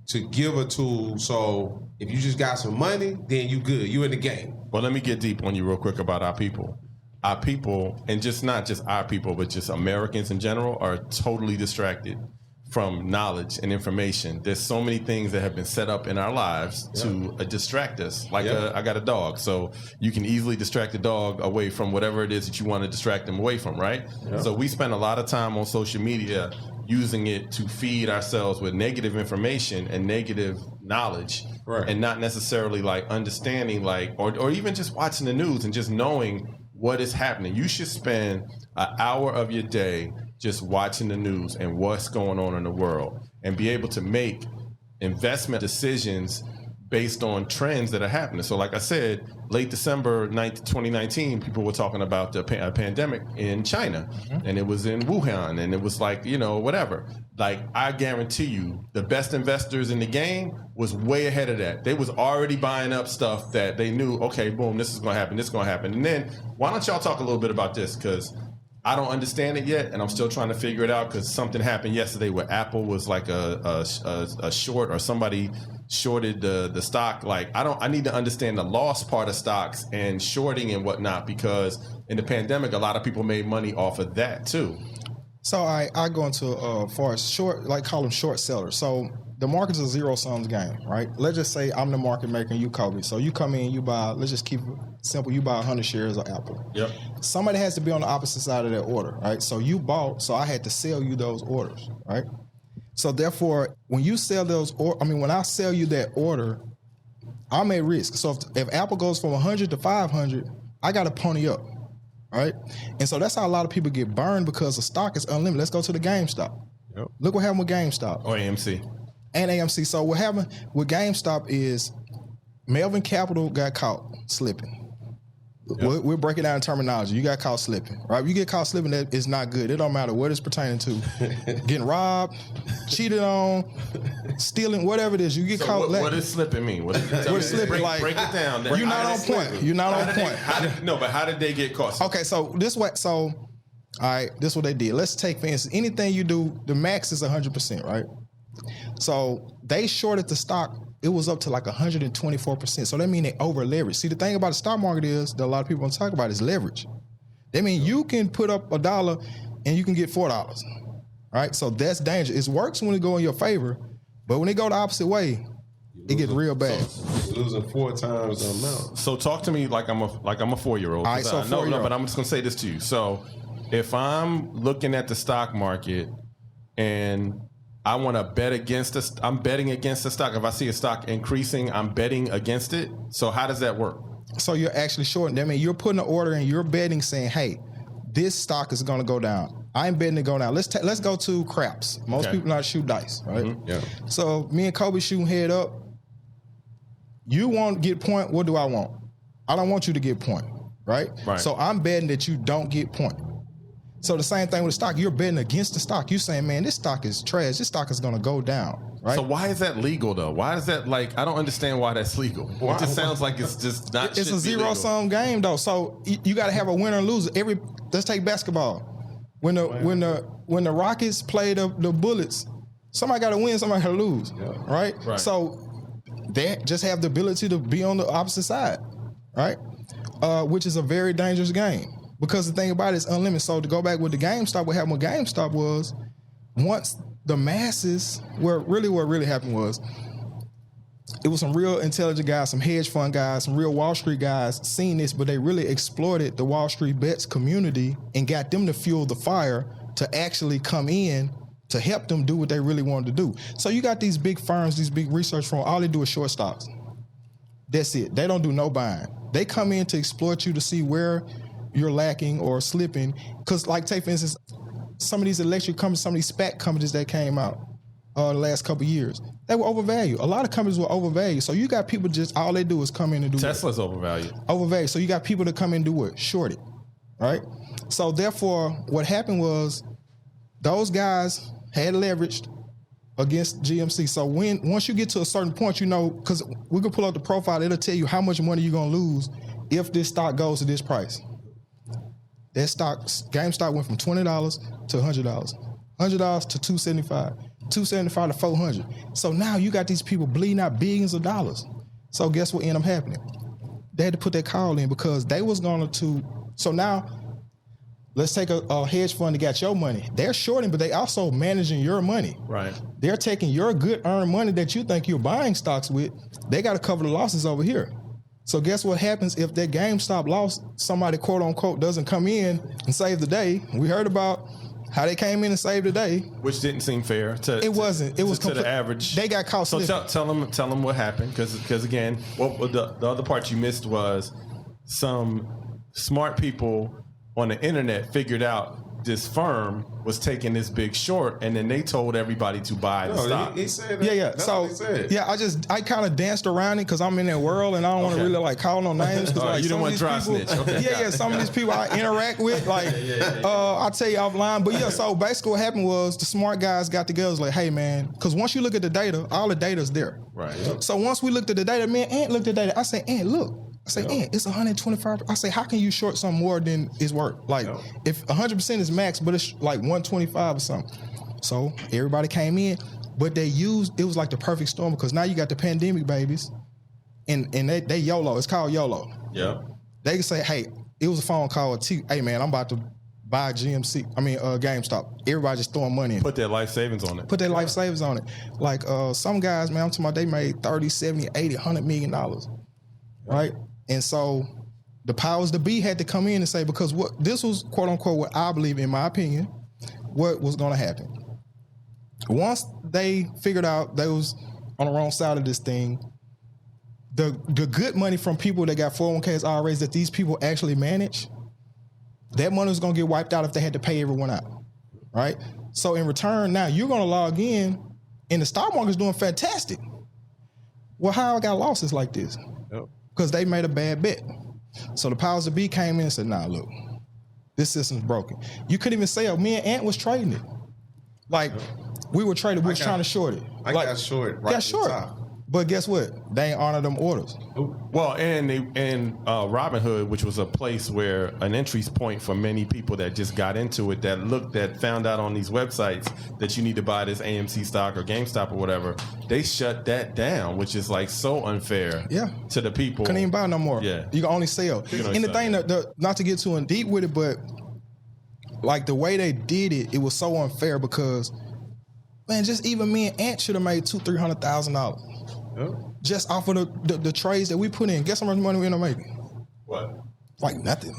to give a tool. So if you just got some money, then you good. You in the game. Well, let me get deep on you real quick about our people. Our people, and just not just our people, but just Americans in general, are totally distracted from knowledge and information. There's so many things that have been set up in our lives to distract us. Like I got a dog, so you can easily distract the dog away from whatever it is that you want to distract them away from, right? So we spend a lot of time on social media using it to feed ourselves with negative information and negative knowledge, and not necessarily like understanding like, or even just watching the news and just knowing what is happening. You should spend an hour of your day just watching the news and what's going on in the world, and be able to make investment decisions based on trends that are happening. So like I said, late December 2019, people were talking about the pandemic in China, and it was in Wuhan, and it was like, whatever. Like, I guarantee you, the best investors in the game was way ahead of that. They was already buying up stuff that they knew, okay, boom, this is going to happen, this is going to happen. And then, why don't y'all talk a little bit about this? Because I don't understand it yet, and I'm still trying to figure it out, because something happened yesterday where Apple was like a short, or somebody shorted the stock. Like, I need to understand the loss part of stocks and shorting and whatnot, because in the pandemic, a lot of people made money off of that too. So I go into far as short, like call them short sellers. So the market's a zero sums game, right? Let's just say I'm the market maker and you Colby. So you come in, you buy, let's just keep it simple, you buy 100 shares of Apple. Yep. Somebody has to be on the opposite side of that order, right? So you bought, so I had to sell you those orders, right? So therefore, when you sell those, when I sell you that order, I'm at risk. So if Apple goes from 100 to 500, I got to pony up, right? And so that's how a lot of people get burned because the stock is unlimited. Let's go to the GameStop. Yep. Look what happened with GameStop. Or AMC. And AMC. So what happened with GameStop is Melvin Capital got caught slipping. Yep. We're breaking down terminology. You got caught slipping, right? You get caught slipping, that is not good. It don't matter what it's pertaining to. Getting robbed, cheated on, stealing, whatever it is. You get caught. What does slipping mean? What does slipping like? Break it down. You're not on point. You're not on point. But how did they get caught? Okay, so this way. So, all right, this is what they did. Let's take, for instance, anything you do, the max is 100%, right? So they shorted the stock. It was up to like 124%. So that means they over leveraged. See, the thing about the stock market is that a lot of people don't talk about is leverage. That means you can put up $1 and you can get $4. Right? So that's dangerous. It works when it go in your favor, but when it go the opposite way, it gets real bad. You're losing 4 times the amount. So talk to me like I'm a 4-year-old. All right, so no, but I'm just gonna say this to you. So if I'm looking at the stock market and I want to bet against I'm betting against the stock. If I see a stock increasing, I'm betting against it. So how does that work? So you're actually shorting. That means you're putting an order and you're betting, saying, "Hey, this stock is going to go down. I'm betting to go down." Let's go to craps. Most people not shoot dice, right? Mm-hmm. Yeah. So me and Colby shooting head up. You want to get point. What do I want? I don't want you to get point, right? Right. So I'm betting that you don't get point. So the same thing with the stock. You're betting against the stock. You're saying, man, this stock is trash. This stock is going to go down, right? So why is that legal, though? Why is that I don't understand why that's legal. It just sounds like it's just not. It's a zero-sum game, though. So you got to have a winner and loser. Let's take basketball. When the Rockets play the Bullets, somebody got to win, somebody got to lose, right? So they just have the ability to be on the opposite side, right? Which is a very dangerous game. Because the thing about it is unlimited. So to go back with the GameStop, what happened with GameStop was once the masses, what really happened was it was some real intelligent guys, some hedge fund guys, some real Wall Street guys seen this, but they really exploited the Wall Street bets community and got them to fuel the fire to actually come in to help them do what they really wanted to do. So you got these big firms, these big research firms, all they do is short stocks. That's it. They don't do no buying. They come in to exploit you to see where you're lacking or slipping. Because like take for instance, some of these electric companies, some of these SPAC companies that came out the last couple of years, they were overvalued. A lot of companies were overvalued. So you got people just, all they do is come in and do Tesla's overvalued. Overvalued. So you got people that come in and do what? Short it, right? So therefore, what happened was those guys had leveraged against GMC. So once you get to a certain point, you know, because we can pull up the profile, it'll tell you how much money you're going to lose if this stock goes to this price. That stock, GameStop went from $20 to $100, $100 to $275, $275 to $400. So now you got these people bleeding out billions of dollars. So guess what ended up happening? They had to put that call in because they was going to. So now, let's take a hedge fund that got your money. They're shorting, but they also managing your money. Right. They're taking your good earned money that you think you're buying stocks with. They got to cover the losses over here. So guess what happens if that GameStop loss, somebody quote unquote doesn't come in and save the day? We heard about how they came in and saved the day, which didn't seem fair to. It wasn't. It was to the average. They got caught. So tell them what happened, because again, the other part you missed was some smart people on the internet figured out this firm was taking this big short, and then they told everybody to buy the stock. He said that. Yeah. That's So what he said. yeah, I kind of danced around it because I'm in that world and I don't want to really like call no names. Like, you don't want to dry snitch. Okay. Yeah. Some of these people I interact with, like, I'll tell you offline. But yeah, so basically what happened was the smart guys got together, was like, hey man, because once you look at the data, all the data's there. Right. So once we looked at the data, man, Ant looked at the data. I said, Ant, look. I say, Ant, it's 125. I say, how can you short something more than it's worth? Like, if 100% is max, but it's like 125 or something. So everybody came in, but it was like the perfect storm because now you got the pandemic babies, and they YOLO. It's called YOLO. Yeah. They can say, hey, it was a phone call. Hey man, I'm about to buy GameStop. Everybody just throwing money in. Put their life savings on it. Put their life savings on it. Like some guys, man, I'm talking about they made 30, 70, 80, $100 million. Right? And so the powers that be had to come in and say, because this was quote unquote what I believe, in my opinion, what was going to happen. Once they figured out they was on the wrong side of this thing, the good money from people that got 401ks, IRAs that these people actually manage, that money was going to get wiped out if they had to pay everyone out, right? So in return, now you're going to log in and the stock market's doing fantastic. Well, how I got losses like this? Because they made a bad bet. So the powers that be came in and said, nah, look, this system's broken. You couldn't even say, me and Ant was trading it. Like, we were trading, we was trying to short it. I got short right at the top. But guess what? They ain't honor them orders. Well, and Robinhood, which was a place where an entry point for many people that just got into it, that found out on these websites that you need to buy this AMC stock or GameStop or whatever, they shut that down, which is like so unfair to the people. Couldn't even buy no more. Yeah. You can only sell. And the thing, not to get too in deep with it, but like the way they did it, it was so unfair because, man, just even me and Ant should have made $200,000-$300,000. Just off of the trades that we put in. Guess how much money we end up making? What? Like nothing.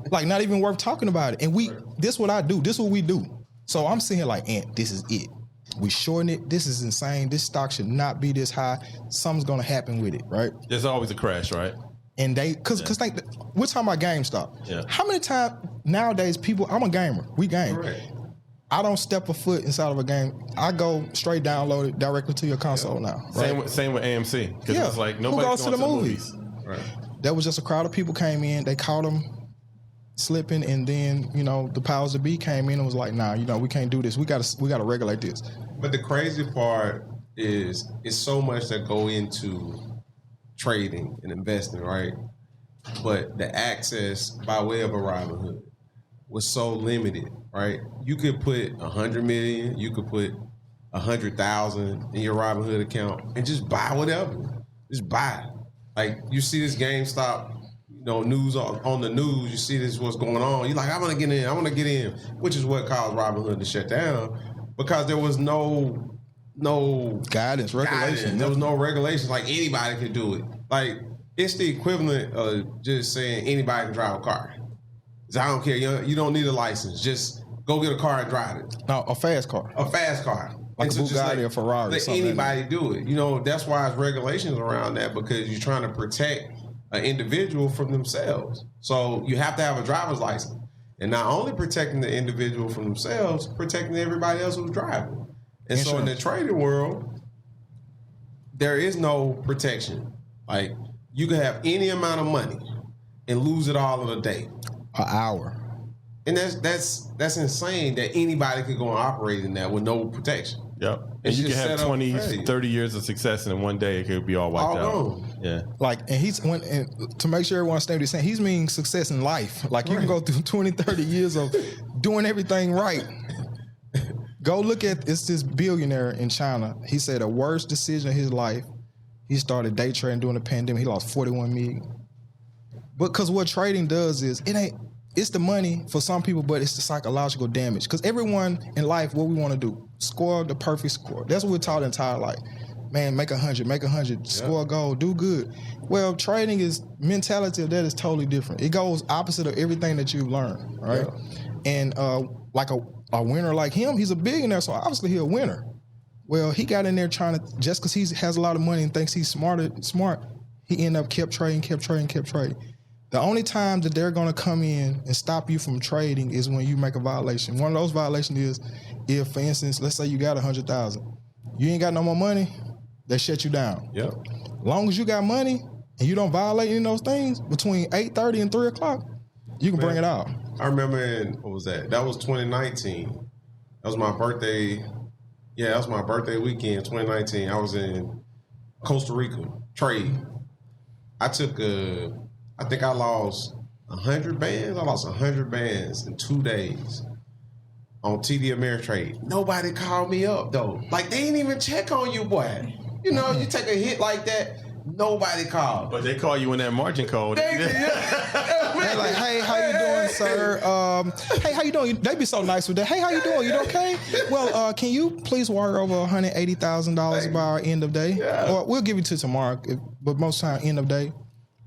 Like not even worth talking about it. And this is what I do. This is what we do. So I'm sitting here like, Ant, this is it. We shorten it. This is insane. This stock should not be this high. Something's going to happen with it, right? There's always a crash, right? And because we're talking about GameStop. Yeah. How many times nowadays I'm a gamer. We game. Correct. I don't step a foot inside of a game. I go straight download it directly to your console now. Right? Same with AMC. Because it's like nobody's goes to the movies. Right. There was just a crowd of people came in. They caught them slipping, and then the powers that be came in and was like, "Nah, we can't do this. We got to regulate this." But the crazy part is, it's so much that go into trading and investing, right? But the access by way of a Robinhood was so limited, right? You could put 100 million, you could put 100,000 in your Robinhood account and just buy whatever. Just buy it. Like you see this GameStop, news on the news. You see this what's going on. You're like, I want to get in, which is what caused Robinhood to shut down because there was no guidance, regulation. There was no regulations. Like anybody could do it. Like it's the equivalent of just saying anybody can drive a car. So I don't care. You don't need a license. Just go get a car and drive it. No, a fast car. A fast car. Like a Bugatti or Ferrari. Let anybody do it. That's why there's regulations around that because you're trying to protect an individual from themselves. So you have to have a driver's license. And not only protecting the individual from themselves, protecting everybody else who's driving. And so in the trading world, there is no protection. Like you can have any amount of money and lose it all in a day. An hour. And that's insane that anybody could go and operate in that with no protection. Yep. And you can have 20, 30 years of success and in one day it could be all wiped out. Yeah. Like, and to make sure everyone understands what he's saying, he's meaning success in life. Like you can go through 20, 30 years of doing everything right. Go look at this billionaire in China. He said the worst decision of his life, he started day trading during the pandemic. He lost 41 million. Because what trading does is it's the money for some people, but it's the psychological damage. Because everyone in life, what we want to do, score the perfect score. That's what we're taught the entire life. Man, make 100, score a goal, do good. Well, trading is mentality of that is totally different. It goes opposite of everything that you've learned, right? Yeah. And like a winner like him, he's a billionaire, so obviously he's a winner. Well, he got in there trying to, just because he has a lot of money and thinks he's smart, he ended up kept trading. The only time that they're going to come in and stop you from trading is when you make a violation. One of those violations is if, for instance, let's say you got 100,000, you ain't got no more money, they shut you down. Yep. Long as you got money and you don't violate any of those things between 8:30 and 3 o'clock, you can bring it out. I remember what was that? That was 2019. That was my birthday. Yeah, that was my birthday weekend, 2019. I was in Costa Rica, trade. I think I lost 100 bands. I lost 100 bands in 2 days on TD Ameritrade. Nobody called me up, though. Like, they didn't even check on you, boy. You take a hit like that, nobody called. But they call you in that margin code. They're like, hey, how you doing? morning, sir. Hey, how you doing? They be so nice with that. Hey, how you doing? You okay? Well, can you please wire over $180,000 by our end of day? Yeah. Or we'll give you to tomorrow, but most time end of day.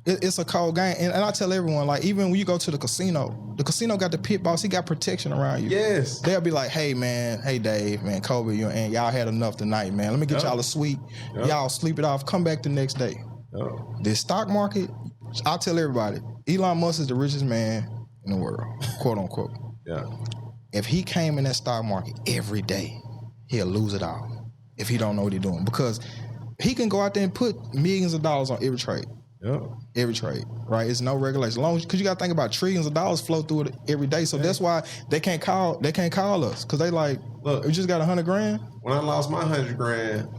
It's a cold game, and I tell everyone, like, even when you go to the casino got the pit boss. He got protection around you. Yes. They'll be like, hey, man, hey, Dave, man, Colby, and y'all had enough tonight, man. Let me get y'all a suite. Y'all sleep it off. Come back the next day. This stock market, I'll tell everybody, Elon Musk is the richest man in the world, quote unquote. Yeah. If he came in that stock market every day, he'll lose it all if he don't know what he's doing, because he can go out there and put millions of dollars on every trade. Yep. Every trade, right? It's no regulation. Because you got to think about trillions of dollars flow through it every day. So that's why they can't call us, because they like, look, we just got $100,000. When I lost my $100,000,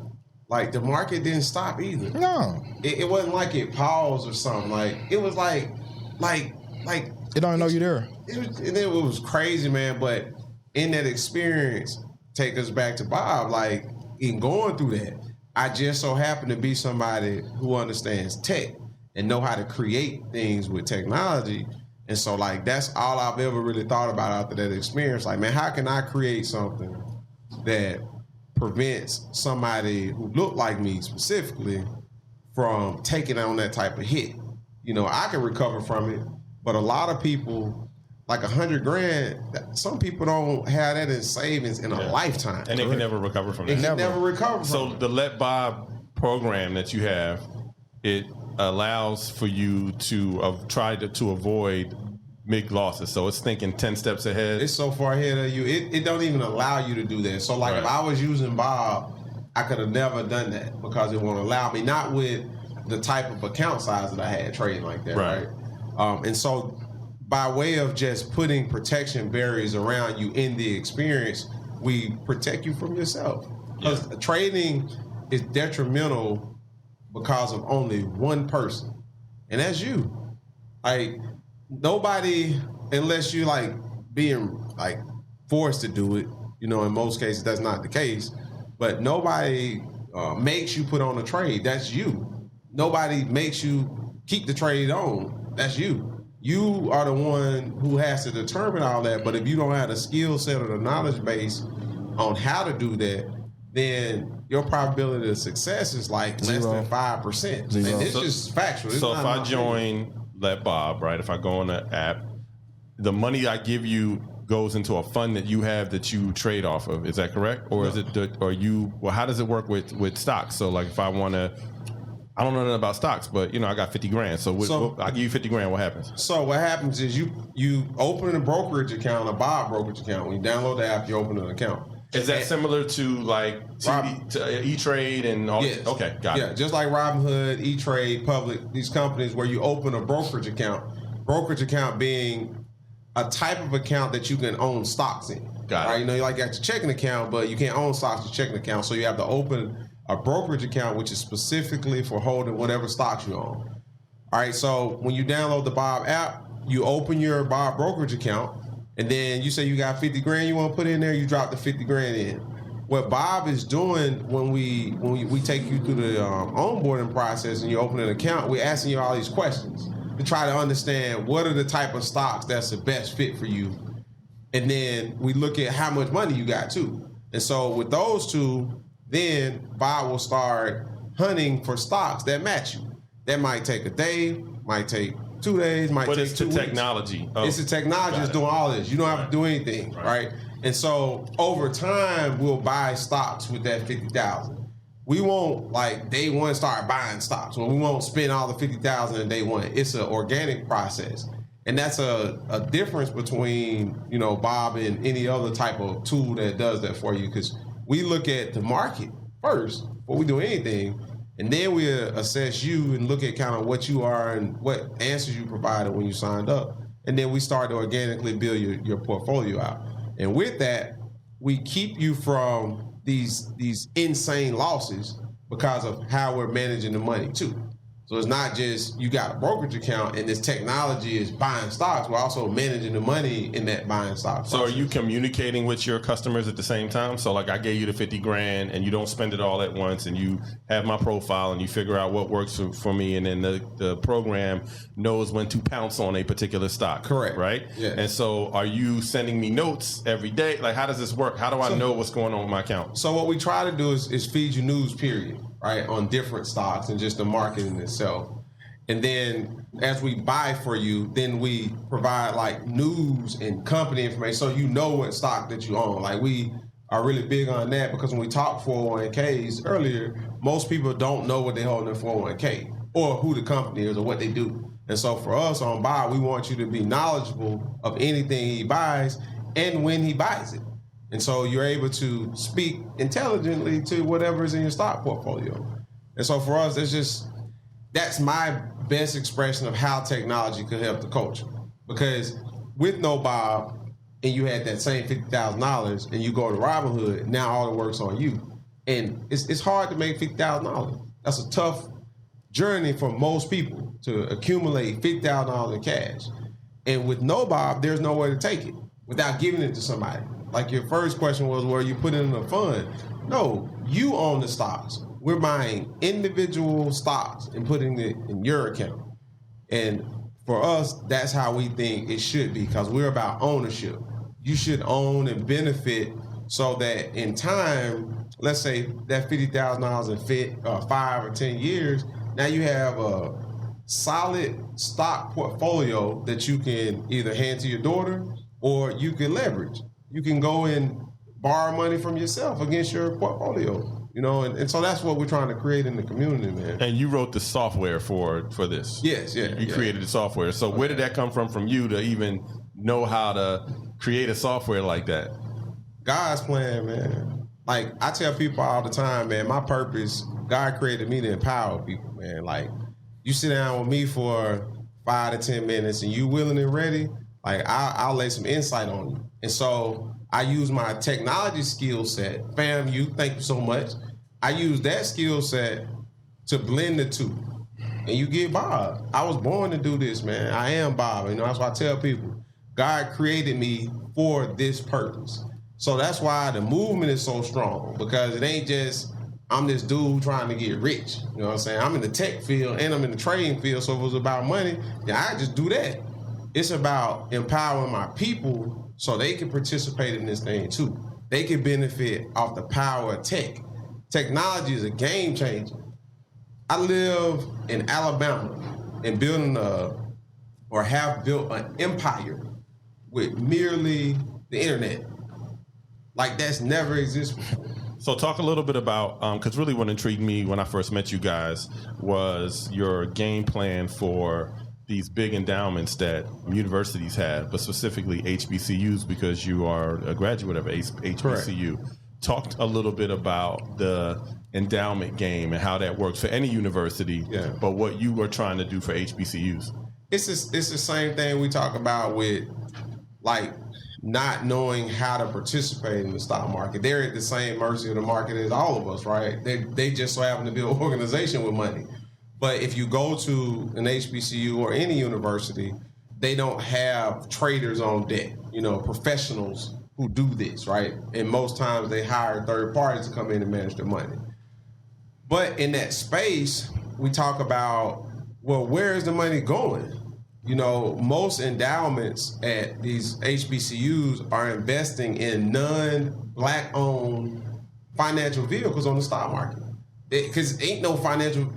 like, the market didn't stop either. No, it wasn't like it paused or something. Like, it was like it don't know you there. It was crazy, man. But in that experience, take us back to Bob. Like, in going through that, I just so happen to be somebody who understands tech and know how to create things with technology. And so, like, that's all I've ever really thought about after that experience. Like, man, how can I create something that prevents somebody who looked like me specifically from taking on that type of hit? You know, I can recover from it, but a lot of people, like $100,000, some people don't have that in savings in a lifetime. And they can never recover from that. They can never recover from So it. the Let Bob program that you have, it allows for you to try to avoid big losses. So it's thinking 10 steps ahead. It's so far ahead of you. It don't even allow you to do that. So, like, if I was using Bob, I could have never done that because it won't allow me, not with the type of account size that I had trading like that, right? And so by way of just putting protection barriers around you in the experience, we protect you from yourself. Because trading is detrimental because of only one person, and that's you. Like, nobody, unless you like being like forced to do it, you know, in most cases that's not the case, but nobody makes you put on a trade. That's you. Nobody makes you keep the trade on. That's you. You are the one who has to determine all that. But if you don't have the skill set or the knowledge base on how to do that, then your probability of success is like less than 5%. And it's just factual. So if I join Let Bob, right, if I go on the app, the money I give you goes into a fund that you have that you trade off of. Is that correct? Or is it, or you, well, how does it work with stocks? So like if I want to, I don't know nothing about stocks, but, you know, I got $50,000. So I give you $50,000. What happens? So what happens is you open a brokerage account, a Bob brokerage account. When you download the app, you open an account. Is that similar to like E-Trade and all? Yes. Okay, got it. Yeah, just like Robinhood, E-Trade, Public, these companies where you open a brokerage account. Brokerage account being a type of account that you can own stocks in. Got it. Right? You know, you like got your checking account, but you can't own stocks in your checking account. So you have to open a brokerage account, which is specifically for holding whatever stocks you own. All right, so when you download the Bob app, you open your Bob brokerage account, and then you say you got $50,000 you want to put in there, you drop the $50,000 in. What Bob is doing when we take you through the onboarding process and you open an account, we're asking you all these questions to try to understand what are the type of stocks that's the best fit for you. And then we look at how much money you got too. And so with those two, then Bob will start hunting for stocks that match you. That might take a day, might take 2 days, might take 2 weeks. But it's the technology. It's the technology that's doing all this. You don't have to do anything, right? And so over time, we'll buy stocks with that $50,000. We won't like day one start buying stocks. Well, we won't spend all the $50,000 in day one. It's an organic process. And that's a difference between, you know, Bob and any other type of tool that does that for you, because we look at the market first before we do anything, and then we assess you and look at kind of what you are and what answers you provided when you signed up. And then we start to organically build your portfolio out. And with that, we keep you from these insane losses because of how we're managing the money too. So it's not just you got a brokerage account and this technology is buying stocks. We're also managing the money in that buying stocks. So are you communicating with your customers at the same time? So like I gave you the 50 grand and you don't spend it all at once, and you have my profile and you figure out what works for me, and then the program knows when to pounce on a particular stock. Correct. Right? Yeah. And so are you sending me notes every day? Like how does this work? How do I know what's going on with my account? So what we try to do is feed you news, period, right, on different stocks and just the market in itself. And then as we buy for you, then we provide like news and company information so you know what stock that you own. Like we are really big on that, because when we talked 401ks earlier, most people don't know what they hold in their 401k or who the company is or what they do. And so for us on Bob, we want you to be knowledgeable of anything he buys and when he buys it. And so you're able to speak intelligently to whatever is in your stock portfolio. And so for us, that's my best expression of how technology could help the culture. Because with no Bob, and you had that same $50,000 and you go to Robinhood, now all the work's on you. And it's hard to make $50,000. That's a tough journey for most people to accumulate $50,000 in cash. And with no Bob, there's no way to take it without giving it to somebody. Like your first question was, where you put it in a fund. No, you own the stocks. We're buying individual stocks and putting it in your account. And for us, that's how we think it should be, because we're about ownership. You should own and benefit so that in time, let's say that $50,000 in 5 or 10 years, now you have a solid stock portfolio that you can either hand to your daughter or you can leverage. You can go and borrow money from yourself against your portfolio. You know, and so that's what we're trying to create in the community, man. And you wrote the software for this. Yes, yeah. You created the software. So where did that come from you to even know how to create a software like that? God's plan, man. Like I tell people all the time, man, my purpose, God created me to empower people, man. Like you sit down with me for 5 to 10 minutes and you willing and ready, like I'll lay some insight on you. And so I use my technology skill set. Fam, thank you so much. I use that skill set to blend the two. And you get Bob. I was born to do this, man. I am Bob. You know, that's why I tell people, God created me for this purpose. So that's why the movement is so strong, because it ain't just, I'm this dude trying to get rich. You know what I'm saying? I'm in the tech field and I'm in the trading field. So if it was about money, then I just do that. It's about empowering my people so they can participate in this thing too. They can benefit off the power of tech. Technology is a game changer. I live in Alabama and have built an empire with merely the internet. Like that's never existed before. So talk a little bit about, because really what intrigued me when I first met you guys was your game plan for these big endowments that universities have, but specifically HBCUs, because you are a graduate of HBCU. Correct. Talked a little bit about the endowment game and how that works for any university, but what you are trying to do for HBCUs. It's the same thing we talk about with like not knowing how to participate in the stock market. They're at the same mercy of the market as all of us, right? They just so happen to be an organization with money. But if you go to an HBCU or any university, they don't have traders on deck, you know, professionals who do this, right? And most times they hire third parties to come in and manage their money. But in that space, we talk about, well, where is the money going? You know, most endowments at these HBCUs are investing in non-Black owned financial vehicles on the stock market. Because ain't no financial...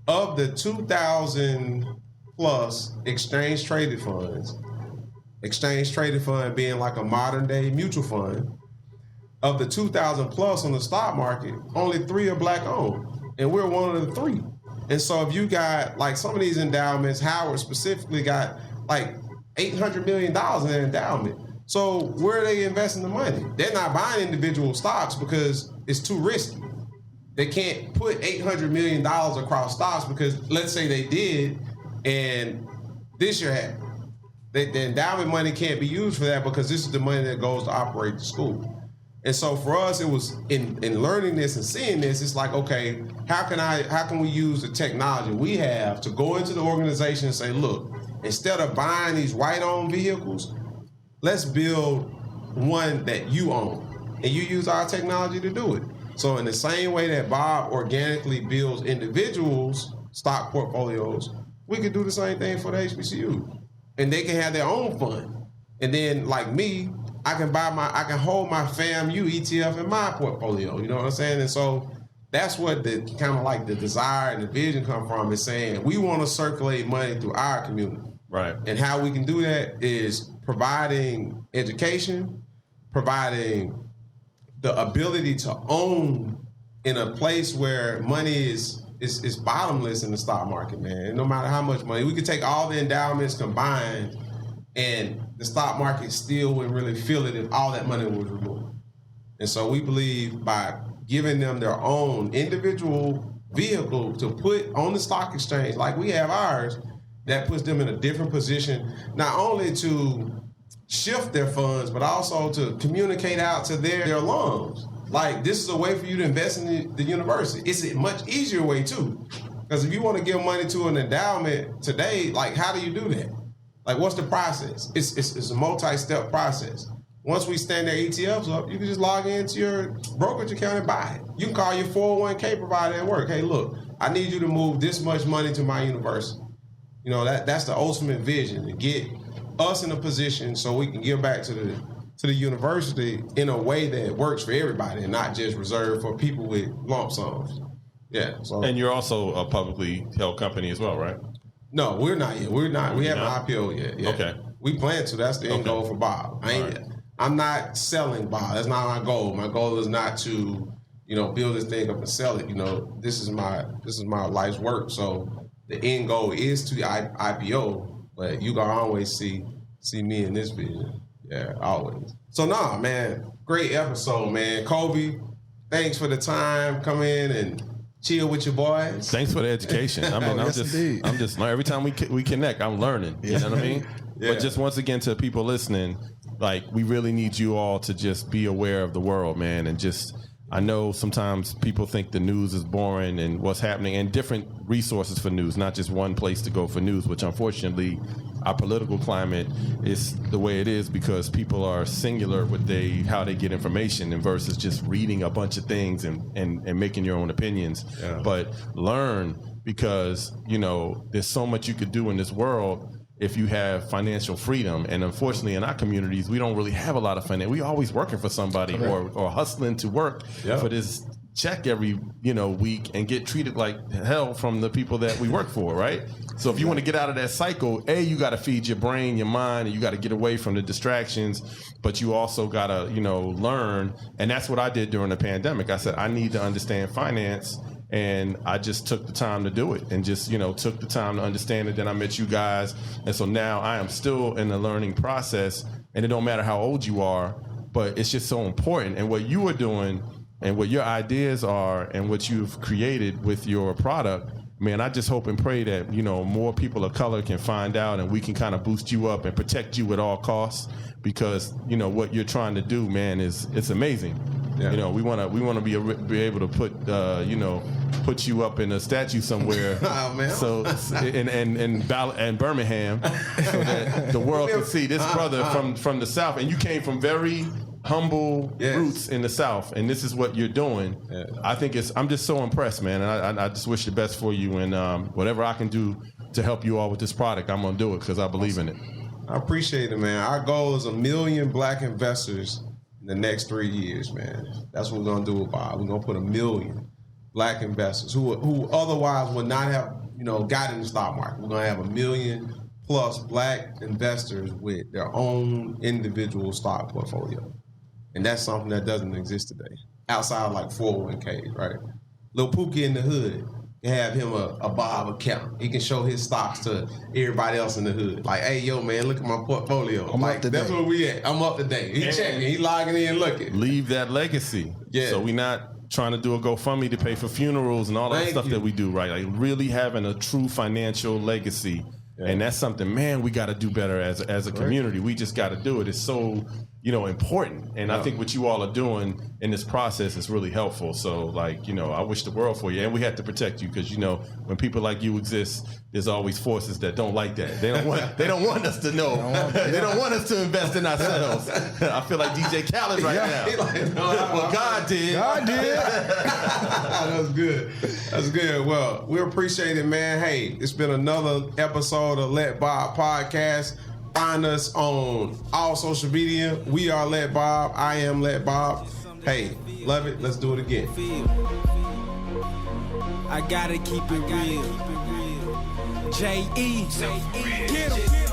Of the 2,000 plus exchange traded funds, exchange traded fund being like a modern day mutual fund, of the 2,000 plus on the stock market, only 3 are Black owned. And we're one of the 3. And so if you got like some of these endowments, Howard specifically got like $800 million in their endowment. So where are they investing the money? They're not buying individual stocks because it's too risky. They can't put $800 million across stocks because let's say they did and this year happened. The endowment money can't be used for that because this is the money that goes to operate the school. And so for us, it was in learning this and seeing this, it's like, okay, how can we use the technology we have to go into the organization and say, look, instead of buying these white-owned vehicles, let's build one that you own, and you use our technology to do it. So in the same way that Bob organically builds individuals' stock portfolios, we could do the same thing for the HBCU. And they can have their own fund. And then, like me, I can hold my FAMU ETF in my portfolio. You know what I'm saying? And so that's what the kind of like the desire and the vision come from, is saying we want to circulate money through our community. Right. And how we can do that is providing education, providing the ability to own in a place where money is bottomless in the stock market, man. No matter how much money, we could take all the endowments combined, and the stock market still wouldn't really feel it if all that money was removed. And so we believe by giving them their own individual vehicle to put on the stock exchange, like we have ours, that puts them in a different position, not only to shift their funds, but also to communicate out to their alums. Like, this is a way for you to invest in the university. It's a much easier way, too. Because if you want to give money to an endowment today, like, how do you do that? Like, what's the process? It's a multi-step process. Once we stand their ETFs up, you can just log into your brokerage account and buy it. You can call your 401k provider at work. Hey, look, I need you to move this much money to my university. You know, that's the ultimate vision, to get us in a position so we can give back to the university in a way that works for everybody and not just reserved for people with lump sums. Yeah. So. And you're also a publicly held company as well, right? No, we're not yet. We're not. We haven't IPO yet. Yeah. Okay. We plan to. That's the end goal for Bob. I'm not selling Bob. That's not my goal. My goal is not to, build this thing up and sell it. This is my life's work. So the end goal is to IPO, but you can always see me in this vision. Yeah, always. So man, great episode, man. Colby, thanks for the time. Come in and chill with your boys. Thanks for the education. I mean, I'm just every time we connect, I'm learning. You know what I mean? Yeah. But just once again, to people listening, like, we really need you all to just be aware of the world, man, and just. I know sometimes people think the news is boring and what's happening, and different resources for news, not just one place to go for news, which unfortunately our political climate is the way it is because people are singular with how they get information and versus just reading a bunch of things and making your own opinions. Yeah. But learn, because, there's so much you could do in this world if you have financial freedom. And unfortunately, in our communities, we don't really have a lot of finance. We're always working for somebody or hustling to work for this check every week and get treated like hell from the people that we work for, right? So if you want to get out of that cycle, you got to feed your brain, your mind, and you got to get away from the distractions, but you also got to, learn. And that's what I did during the pandemic. I said, I need to understand finance. And I just took the time to do it and just, took the time to understand it. Then I met you guys. And so now I am still in the learning process, and it don't matter how old you are, but it's just so important. And what you are doing and what your ideas are and what you've created with your product, man, I just hope and pray that, more people of color can find out and we can kind of boost you up and protect you at all costs, because, what you're trying to do, man, it's amazing. Yeah. We want to be able to put you up in a statue somewhere. Oh, man. So in Birmingham, so that the world can see this brother from the South, and you came from very humble roots in the South, and this is what you're doing. Yeah. I think I'm just so impressed, man, and I just wish the best for you, and whatever I can do to help you all with this product, I'm gonna do it because I believe in it. I appreciate it, man. Our goal is 1 million black investors in the next 3 years, man. That's what we're gonna do with Bob. We're gonna put 1 million black investors who otherwise would not have, got in the stock market. We're gonna have 1 million plus black investors with their own individual stock portfolio. And that's something that doesn't exist today. Outside of like 401ks, right? Lil Pookie in the hood can have him a Bob account. He can show his stocks to everybody else in the hood. Like, hey, yo, man, look at my portfolio. I'm like, that's where we at. I'm up to date. He checking. He logging in, looking. Leave that legacy. Yeah. So we not trying to do a GoFundMe to pay for funerals and all that stuff that we do, right? Like really having a true financial legacy. Yeah. And that's something, man, we got to do better as a community. We just got to do it. It's so important. And I think what you all are doing in this process is really helpful. So, like, I wish the world for you. And we have to protect you because, when people like you exist, there's always forces that don't like that. They don't want us to know. They don't want us to invest in ourselves. I feel like DJ Khaled right now. Well, God did. God did. That's good. That's good. Well, we appreciate it, man. Hey, it's been another episode of Let Bob Podcast. Find us on all social media. We are Let Bob. I am Let Bob. Hey, love it. Let's do it again. I gotta keep it real. J.E. Get 'em.